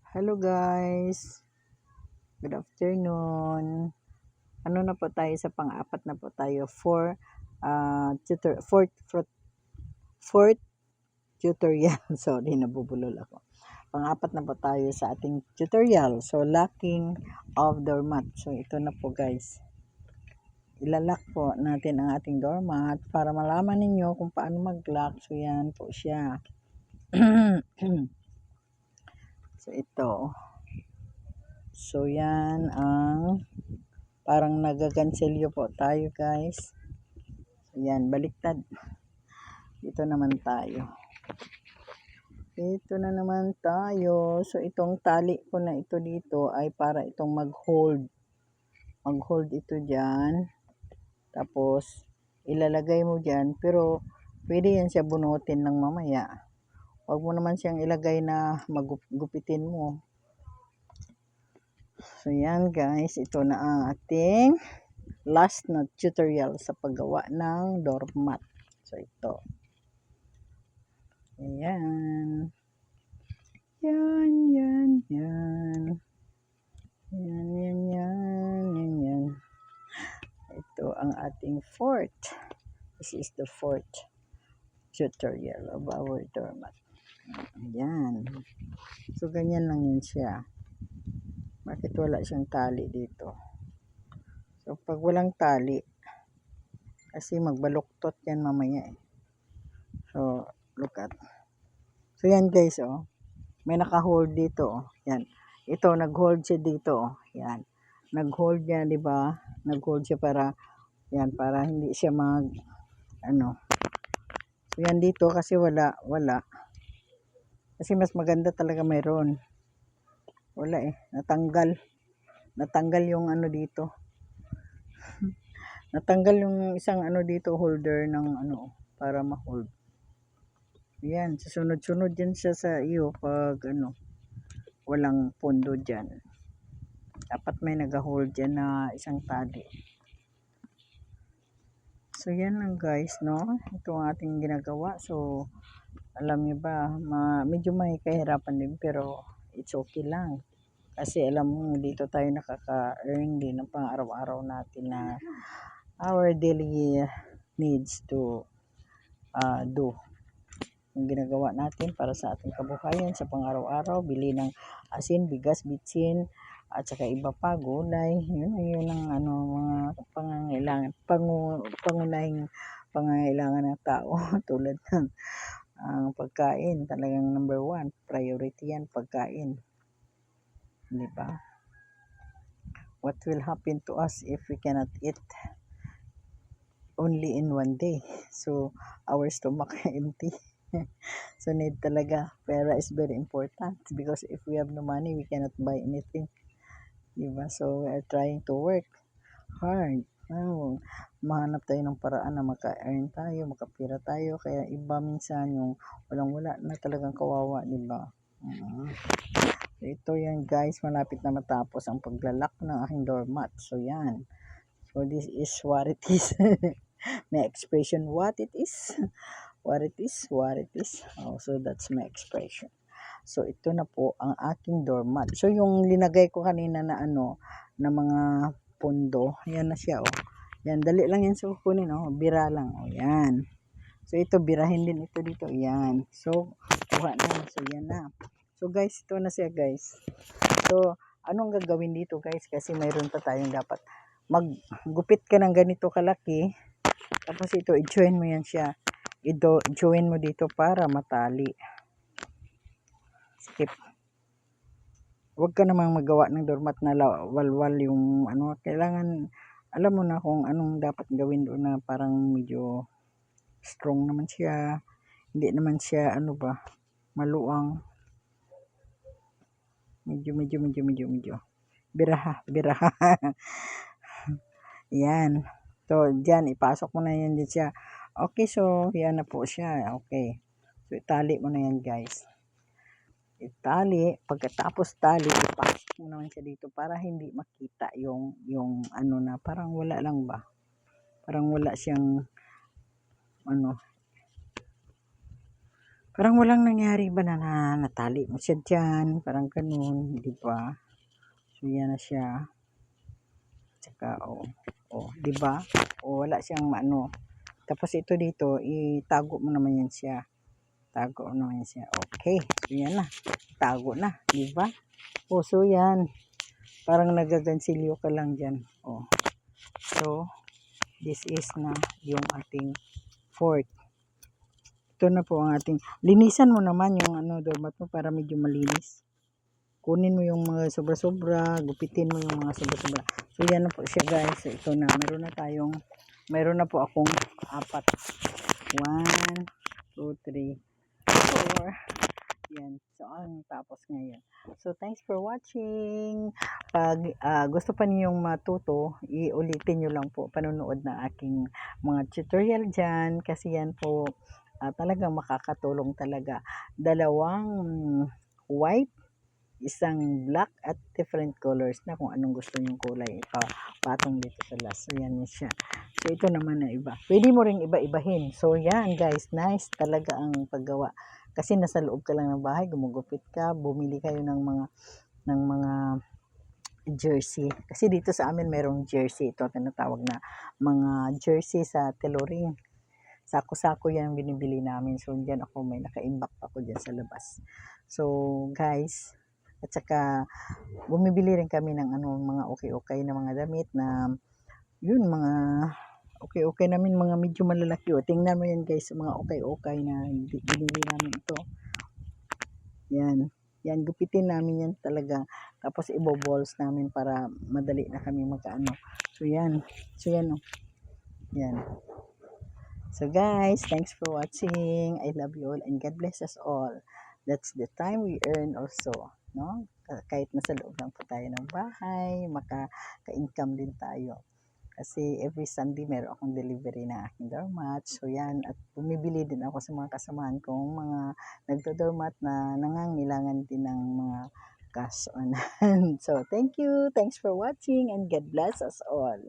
Hello guys, good afternoon. Ano na po tayo sa pang-apat na po tayo for fourth tutorial. Sorry, nabubulol ako. Pang-apat na po tayo sa ating tutorial. So, locking of doormat. So, ito na po guys. Ilalak po natin ang ating doormat para malaman ninyo kung paano mag-lock. So, yan po siya. So, ito. So, yan ang parang nagaganselyo po tayo guys. So, yan, baliktad. Dito naman tayo. Ito na naman tayo. So, itong tali ko na ito dito ay para itong mag-hold. Mag-hold ito dyan. Tapos, ilalagay mo dyan. Pero, pwede yan siya bunutin lang mamaya. Huwag mo naman siyang ilagay na magupitin mo. So, yan guys. Ito na ang ating last na tutorial sa paggawa ng doormat. So, ito. Ayan. Yan. Ito ang ating fourth. This is the fourth tutorial of our doormat. Ayan. So, ganyan lang yun siya. Bakit wala siyang tali dito? So, pag walang tali, kasi magbaluktot yan mamaya eh. So, look at. So, yan guys, oh. May naka-hold dito, oh. Yan. Ito, nag-hold siya dito, oh. Yan. Nag-hold niya, di ba? Nag-hold siya para, yan, para hindi siya So, yan dito kasi wala. Kasi mas maganda talaga mayroon. Wala eh. Natanggal yung dito. Natanggal yung isang dito, holder ng para ma-hold. Yan, susunod-sunod yan siya sa iyo pag walang pondo dyan. Dapat may nag-hold dyan na isang tali. So, yan lang guys, no? Ito ang ating ginagawa. So, alam niyo ba, medyo may kahirapan din pero it's okay lang. Kasi alam mo, dito tayo nakaka-earn din ng pang-araw-araw natin na our daily needs to do. Yung ginagawa natin para sa ating kabuhayan sa pang-araw-araw, bili ng asin, bigas, bitsin, at saka iba pa, gulay. Yun ang mga pangangailangan, pangunahing pangangailangan ng tao tulad ng pagkain. Talagang number 1, priority yan, pagkain. Di ba? What will happen to us if we cannot eat only in one day? So, our stomach empty. So, need talaga. Pera is very important because if we have no money, we cannot buy anything. Diba? So, we are trying to work hard. Mahanap tayo ng paraan na maka-earn tayo, makapira tayo. Kaya iba minsan yung walang-wala na talagang kawawa, diba? Ito yan guys, malapit na matapos ang paglalak ng aking doormat. So, yan. So, this is what it is. May expression, what it is. What it is. Oh, so, that's my expression. So, ito na po ang aking doormat. So, yung linagay ko kanina na na mga pundo, yan na siya, oh. Yan, dali lang yan sa kukunin, oh. Bira lang, oh. Yan. So, ito, birahin din ito dito. Yan. So, kuha na. So, yan na. So, guys, ito na siya, guys. So, anong gagawin dito, guys? Kasi mayroon pa tayong dapat. Maggupit ka ng ganito kalaki. Tapos, ito, i-join mo yan siya. I-join mo dito para matali. Skip. Huwag ka namang magawa ng doormat na walwal yung kailangan alam mo na kung anong dapat gawin doon na parang medyo strong naman siya. Hindi naman siya maluwang. Medyo. Biraha. Yan. So, dyan, ipasok mo na yan dyan siya. Okay, so, yan na po siya. Okay. So, itali mo na yan, guys. Itali. Pagkatapos tali, ipasok mo naman siya dito para hindi makita yung na parang wala lang ba. Parang wala siyang Parang walang nangyari ba na, natali mo siya diyan, parang gano'n, 'di ba? So, yan na siya. Tsaka, oh, 'di ba? Oh, wala siyang ano. Tapos ito dito, itago mo naman yan siya. Tago mo naman yan siya. Okay. So, yan na. Tago na, 'di ba? Oh, so yan. Parang nagagansilyo ka lang diyan. Oh. So, this is na yung ating fourth. Ito na po ang ating, linisan mo naman yung doormat mo para medyo malinis. Kunin mo yung mga sobra-sobra, gupitin mo yung mga sobra-sobra. So, yan na po siya guys. So, ito na. Meron na po akong apat. 1, 2, 3, 4. Yan. So, ang tapos ngayon. So, thanks for watching. Pag gusto pa niyong matuto, iulitin nyo lang po panonood ng aking mga tutorial dyan. Kasi yan po, talagang makakatulong talaga. Dalawang white, isang black at different colors na kung anong gusto nyong kulay patong dito sa last. So yan siya. So ito naman na iba. Pwede mo ring iba-ibahin. So yan guys, nice talaga ang paggawa. Kasi nasa loob ka lang ng bahay, gumugupit ka, bumili kayo ng mga jersey. Kasi dito sa amin merong jersey. Ito tinatawag na mga jersey sa tailoring. Sako-sako yan binibili namin. So, dyan ako may naka-imbak ako dyan sa labas. So, guys, at saka bumibili rin kami ng mga okay-okay na mga damit na yun, mga okay-okay namin, mga medyo malalaki. O, tingnan mo yan guys, mga okay-okay na binili namin ito. Yan. Yan, gupitin namin yan talaga. Tapos, ibo-balls namin para madali na kami magkaano. So, yan. So, yan o. Yan. So guys, thanks for watching. I love you all and God bless us all. That's the time we earn also, no? Kahit nasa loob lang po tayo ng bahay, maka-income din tayo. Kasi every Sunday meron akong delivery na aking doormat. So yan, at bumibili din ako sa mga kasamahan kong mga nagdo-doormat na nangangailangan din ng mga cash on hand. So thank you. Thanks for watching and God bless us all.